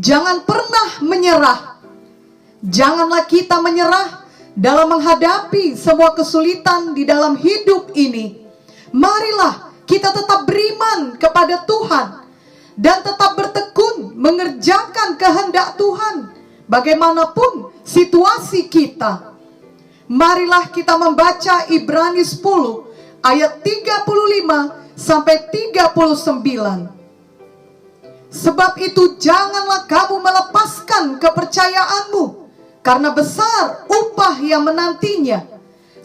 Jangan pernah menyerah. Janganlah kita menyerah dalam menghadapi semua kesulitan di dalam hidup ini. Marilah kita tetap beriman kepada Tuhan dan tetap bertekun mengerjakan kehendak Tuhan bagaimanapun situasi kita. Marilah kita membaca Ibrani 10 ayat 35 sampai 39. Sebab itu janganlah kamu melepaskan kepercayaanmu, karena besar upah yang menantinya.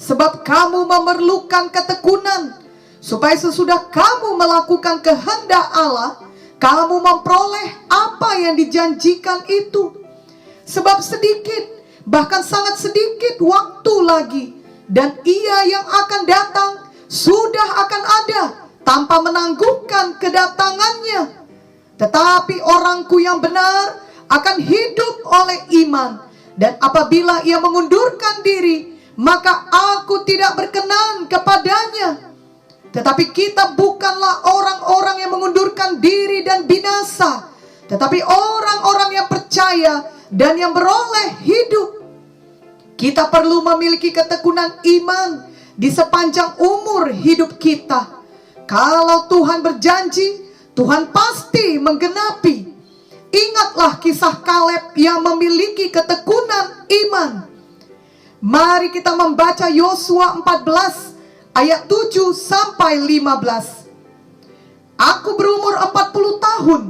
Sebab kamu memerlukan ketekunan, supaya sesudah kamu melakukan kehendak Allah, kamu memperoleh apa yang dijanjikan itu. Sebab sedikit, bahkan sangat sedikit waktu lagi, dan Ia yang akan datang sudah akan ada tanpa menangguhkan kedatangannya. Tetapi orangku yang benar akan hidup oleh iman. Dan apabila ia mengundurkan diri, maka aku tidak berkenan kepadanya. Tetapi kita bukanlah orang-orang yang mengundurkan diri dan binasa, tetapi orang-orang yang percaya dan yang beroleh hidup. Kita perlu memiliki ketekunan iman di sepanjang umur hidup kita. Kalau Tuhan berjanji, Tuhan pasti menggenapi. Ingatlah kisah Kaleb yang memiliki ketekunan iman. Mari kita membaca Yosua 14 ayat 7 sampai 15. Aku berumur 40 tahun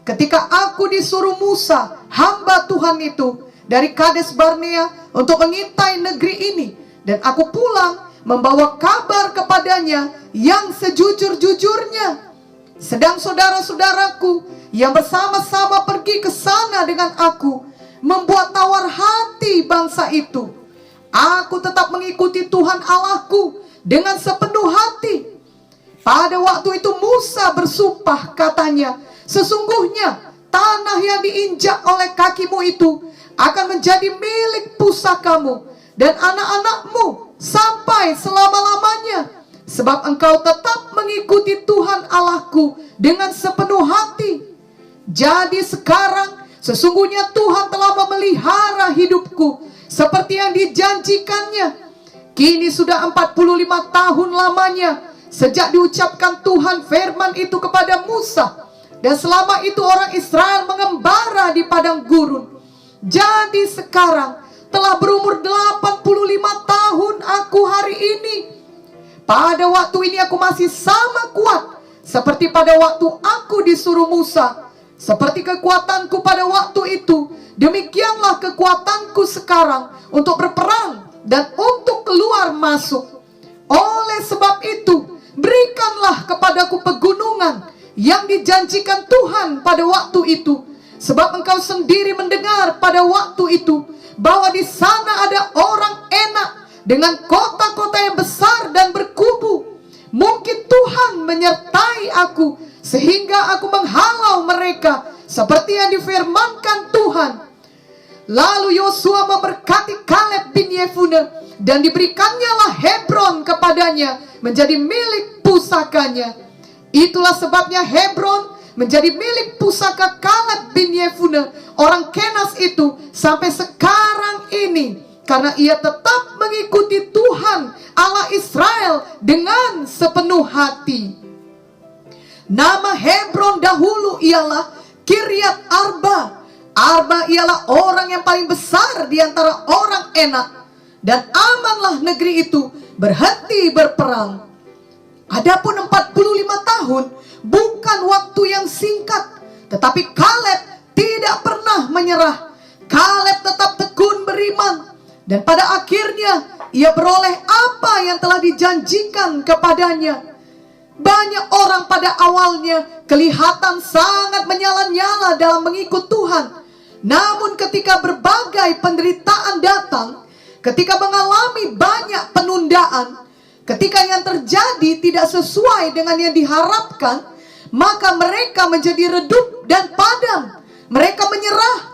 ketika aku disuruh Musa, hamba Tuhan itu, dari Kades Barnea untuk mengintai negeri ini. Dan aku pulang membawa kabar kepadanya yang sejujur-jujurnya. Sedang saudara-saudaraku yang bersama-sama pergi ke sana dengan aku membuat tawar hati bangsa itu. Aku tetap mengikuti Tuhan Allahku dengan sepenuh hati. Pada waktu itu Musa bersumpah, katanya, sesungguhnya tanah yang diinjak oleh kakimu itu akan menjadi milik pusakamu dan anak-anakmu sampai selama-lamanya. Sebab engkau tetap mengikuti Tuhan Allahku dengan sepenuh hati. Jadi sekarang sesungguhnya Tuhan telah memelihara hidupku seperti yang dijanjikannya. Kini sudah 45 tahun lamanya sejak diucapkan Tuhan firman itu kepada Musa. Dan selama itu orang Israel mengembara di padang gurun. Jadi sekarang telah berumur 85 tahun aku hari ini. Pada waktu ini aku masih sama kuat seperti pada waktu aku disuruh Musa. Seperti kekuatanku pada waktu itu, demikianlah kekuatanku sekarang untuk berperang dan untuk keluar masuk. Oleh sebab itu, berikanlah kepadaku pegunungan yang dijanjikan Tuhan pada waktu itu. Sebab engkau sendiri mendengar pada waktu itu bahwa di sana ada orang enak dengan kota-kota yang besar dan berkubu. Mungkin Tuhan menyertai aku sehingga aku menghalau mereka seperti yang difirmankan Tuhan. Lalu Yosua memberkati Kaleb bin Yefune dan diberikannya lah Hebron kepadanya menjadi milik pusakanya. Itulah sebabnya Hebron menjadi milik pusaka Kaleb bin Yefune orang Kenas itu sampai sekarang ini. Karena ia tetap mengikuti Tuhan Allah Israel dengan sepenuh hati. Nama Hebron dahulu ialah Kiryat Arba. Arba ialah orang yang paling besar di antara orang enak. Dan amanlah negeri itu berhenti berperang. Adapun 45 tahun bukan waktu yang singkat. Tetapi Kaleb tidak pernah menyerah. Kaleb tetap tekun beriman. Dan pada akhirnya ia beroleh apa yang telah dijanjikan kepadanya. Banyak orang pada awalnya kelihatan sangat menyala-nyala dalam mengikut Tuhan. Namun ketika berbagai penderitaan datang, ketika mengalami banyak penundaan, ketika yang terjadi tidak sesuai dengan yang diharapkan, maka mereka menjadi redup dan padam. Mereka menyerah.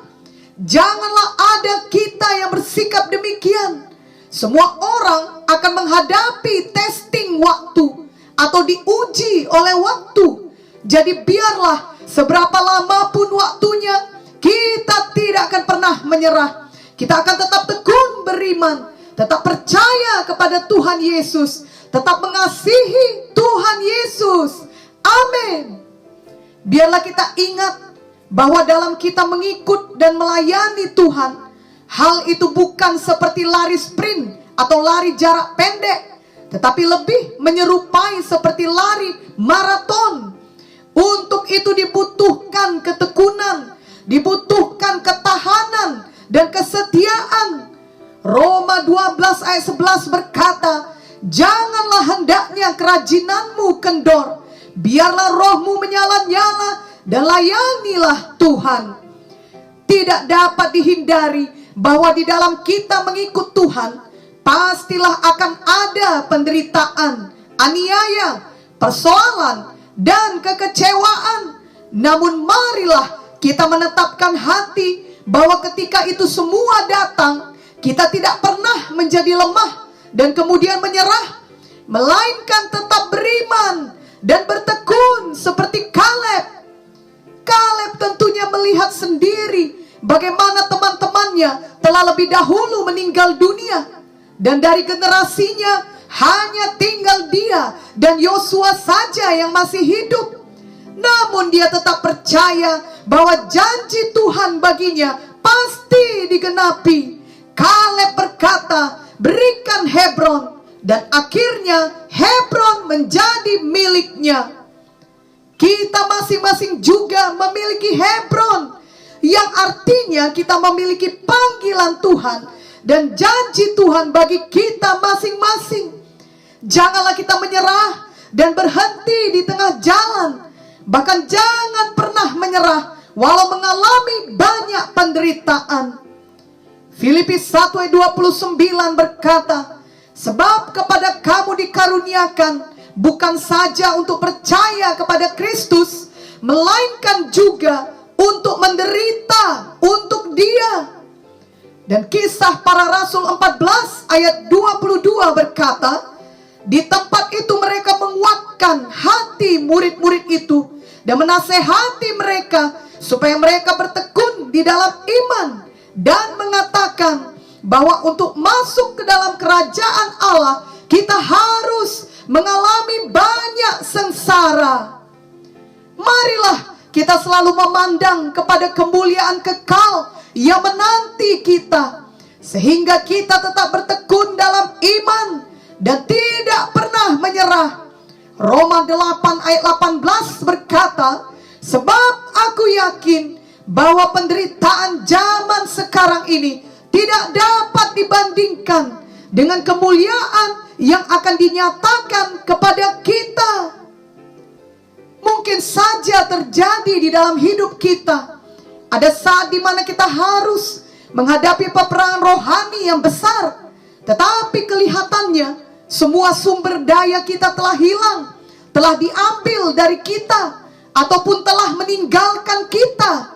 Janganlah ada kita yang bersikap demikian. Semua orang akan menghadapi testing waktu atau diuji oleh waktu. Jadi biarlah seberapa lama pun waktunya, kita tidak akan pernah menyerah. Kita akan tetap tekun beriman, tetap percaya kepada Tuhan Yesus, tetap mengasihi Tuhan Yesus. Amin. Biarlah kita ingat bahwa dalam kita mengikut dan melayani Tuhan, hal itu bukan seperti lari sprint atau lari jarak pendek, tetapi lebih menyerupai seperti lari maraton. Untuk itu dibutuhkan ketekunan, dibutuhkan ketahanan dan kesetiaan. Roma 12 ayat 11 berkata, janganlah hendaknya kerajinanmu kendor, biarlah rohmu menyala-nyala dan layanilah Tuhan. Tidak dapat dihindari bahwa di dalam kita mengikut Tuhan, pastilah akan ada penderitaan, aniaya, persoalan, dan kekecewaan. Namun marilah kita menetapkan hati bahwa ketika itu semua datang, kita tidak pernah menjadi lemah dan kemudian menyerah, melainkan tetap beriman dan bertekun seperti Kaleb. Kaleb tentunya melihat sendiri bagaimana teman-temannya telah lebih dahulu meninggal dunia, dan dari generasinya hanya tinggal dia dan Yosua saja yang masih hidup. Namun dia tetap percaya bahwa janji Tuhan baginya pasti digenapi. Kaleb berkata, berikan Hebron, dan akhirnya Hebron menjadi miliknya. Kita masing-masing juga memiliki Hebron, yang artinya kita memiliki panggilan Tuhan dan janji Tuhan bagi kita masing-masing. Janganlah kita menyerah dan berhenti di tengah jalan. Bahkan jangan pernah menyerah walau mengalami banyak penderitaan. Filipi 1 ayat 29 berkata, sebab kepada kamu dikaruniakan bukan saja untuk percaya kepada Kristus, melainkan juga untuk menderita untuk Dia. Dan Kisah Para Rasul 14 ayat 22 berkata, di tempat itu mereka menguatkan hati murid-murid itu dan menasehati mereka supaya mereka bertekun di dalam iman, dan mengatakan bahwa untuk masuk ke dalam kerajaan Allah kita harus mengalami banyak sengsara. Marilah kita selalu memandang kepada kemuliaan kekal yang menanti kita, sehingga kita tetap bertekun dalam iman dan tidak pernah menyerah. Roma 8 ayat 18 berkata, sebab aku yakin bahwa penderitaan zaman sekarang ini tidak dapat dibandingkan dengan kemuliaan yang akan dinyatakan kepada kita. Mungkin saja terjadi di dalam hidup kita. Ada saat di mana kita harus menghadapi peperangan rohani yang besar, tetapi kelihatannya semua sumber daya kita telah hilang, telah diambil dari kita, ataupun telah meninggalkan kita.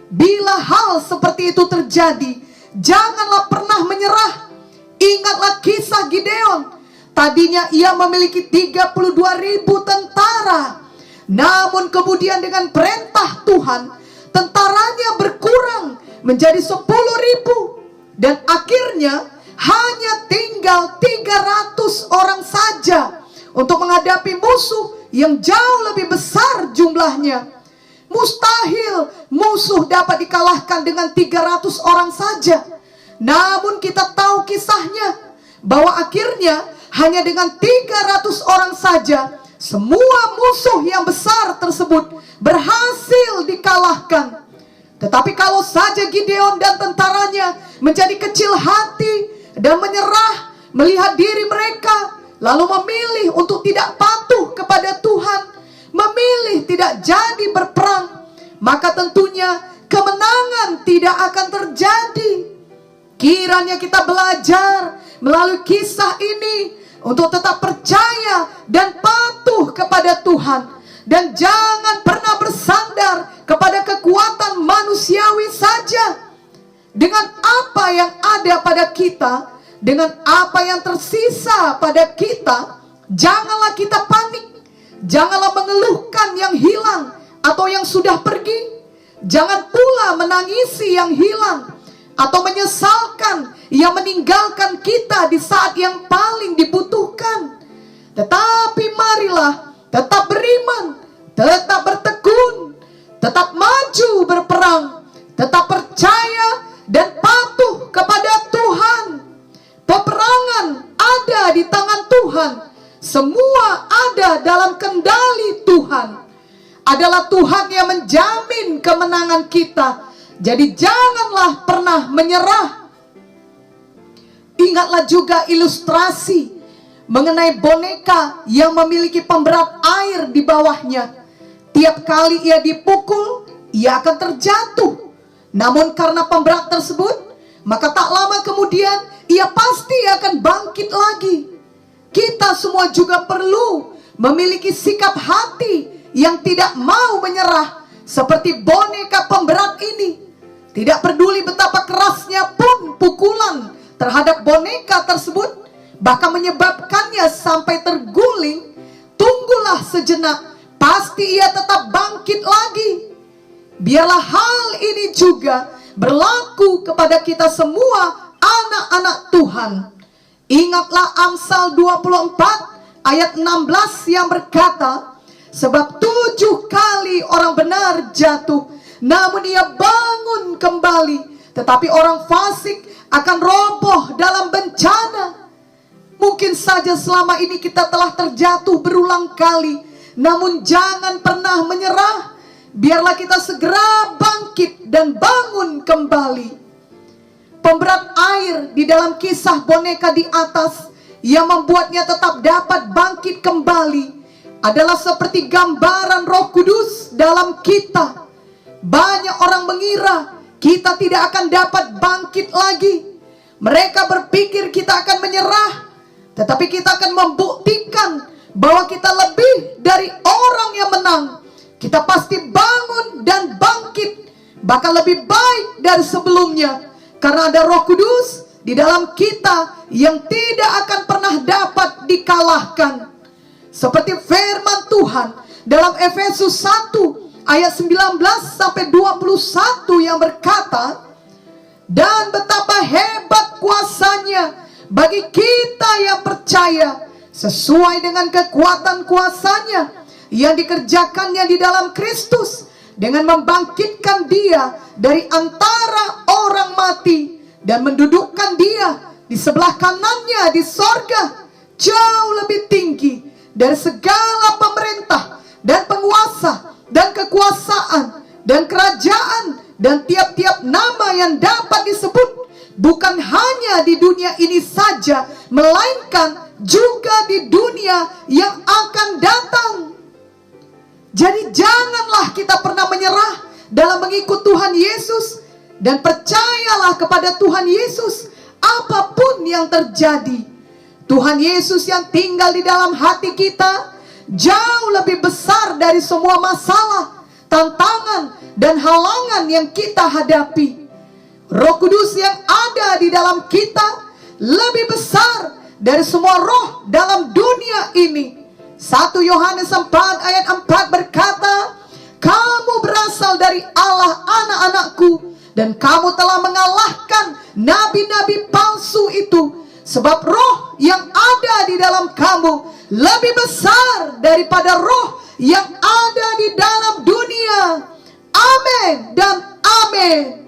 Bila hal seperti itu terjadi, janganlah pernah menyerah. Ingatlah kisah Gideon. Tadinya ia memiliki 32.000 tentara, namun kemudian dengan perintah Tuhan, tentaranya berkurang menjadi 10.000, dan akhirnya hanya tinggal 300 orang saja untuk menghadapi musuh yang jauh lebih besar jumlahnya. Mustahil musuh dapat dikalahkan dengan 300 orang saja. Namun kita tahu kisahnya, bahwa akhirnya hanya dengan 300 orang saja semua musuh yang besar tersebut berhasil dikalahkan. Tetapi kalau saja Gideon dan tentaranya menjadi kecil hati dan menyerah melihat diri mereka, lalu memilih untuk tidak patuh kepada Tuhan, memilih tidak jadi berperang, maka tentunya kemenangan tidak akan terjadi. Kiranya kita belajar melalui kisah ini untuk tetap percaya dan patuh kepada Tuhan, dan jangan pernah bersandar kepada kekuatan manusiawi saja. Dengan apa yang ada pada kita, dengan apa yang tersisa pada kita, janganlah kita panik. Janganlah mengeluhkan yang hilang atau yang sudah pergi. Jangan pula menangisi yang hilang atau menyesalkan yang meninggalkan kita di saat yang paling dibutuhkan. Tetapi marilah tetap beriman, tetap bertekun, tetap maju berperang, tetap percaya dan patuh kepada Tuhan. Peperangan ada di tangan Tuhan. Semua ada dalam kendali Tuhan. Adalah Tuhan yang menjamin kemenangan kita. Jadi janganlah pernah menyerah. Ingatlah juga ilustrasi mengenai boneka yang memiliki pemberat air di bawahnya. Tiap kali ia dipukul, ia akan terjatuh. Namun karena pemberat tersebut, maka tak lama kemudian ia pasti akan bangkit lagi. Kita semua juga perlu memiliki sikap hati yang tidak mau menyerah seperti boneka pemberat ini. Tidak peduli betapa kerasnya pun pukulan terhadap boneka tersebut, bahkan menyebabkannya sampai terguling, tunggulah sejenak, pasti ia tetap bangkit lagi. Biarlah hal ini juga berlaku kepada kita semua anak-anak Tuhan. Ingatlah Amsal 24 ayat 16 yang berkata, sebab 7 kali orang benar jatuh, namun ia bangun kembali. Tetapi orang fasik akan roboh dalam bencana. Mungkin saja selama ini kita telah terjatuh berulang kali, namun jangan pernah menyerah. Biarlah kita segera bangkit dan bangun kembali. Pemberat air di dalam kisah boneka di atas yang membuatnya tetap dapat bangkit kembali adalah seperti gambaran Roh Kudus dalam kita. Banyak orang mengira kita tidak akan dapat bangkit lagi. Mereka berpikir kita akan menyerah, tetapi kita akan membuktikan bahwa kita lebih dari orang yang menang. Kita pasti bangun dan bangkit, bahkan lebih baik dari sebelumnya, karena ada Roh Kudus di dalam kita yang tidak akan pernah dapat dikalahkan. Seperti firman Tuhan dalam Efesus 1 ayat 19 sampai 21 yang berkata, dan betapa hebat kuasanya bagi kita yang percaya, sesuai dengan kekuatan kuasanya yang dikerjakannya di dalam Kristus, dengan membangkitkan dia dari antara orang mati dan mendudukkan dia di sebelah kanannya di sorga, jauh lebih tinggi dari segala pemerintah dan penguasa dan kekuasaan dan kerajaan dan tiap-tiap nama yang dapat disebut, bukan hanya di dunia ini saja, melainkan juga di dunia yang akan datang. Jadi janganlah kita pernah menyerah dalam mengikut Tuhan Yesus, dan percayalah kepada Tuhan Yesus apapun yang terjadi. Tuhan Yesus yang tinggal di dalam hati kita jauh lebih besar dari semua masalah, tantangan, dan halangan yang kita hadapi. Roh Kudus yang ada di dalam kita lebih besar dari semua roh dalam dunia ini. 1 Yohanes 4 ayat 4 berkata, kamu berasal dari Allah, anak-anakku, dan kamu telah mengalahkan nabi-nabi palsu itu, sebab roh yang ada di dalam kamu lebih besar daripada roh yang ada di dalam dunia. Amin dan amin.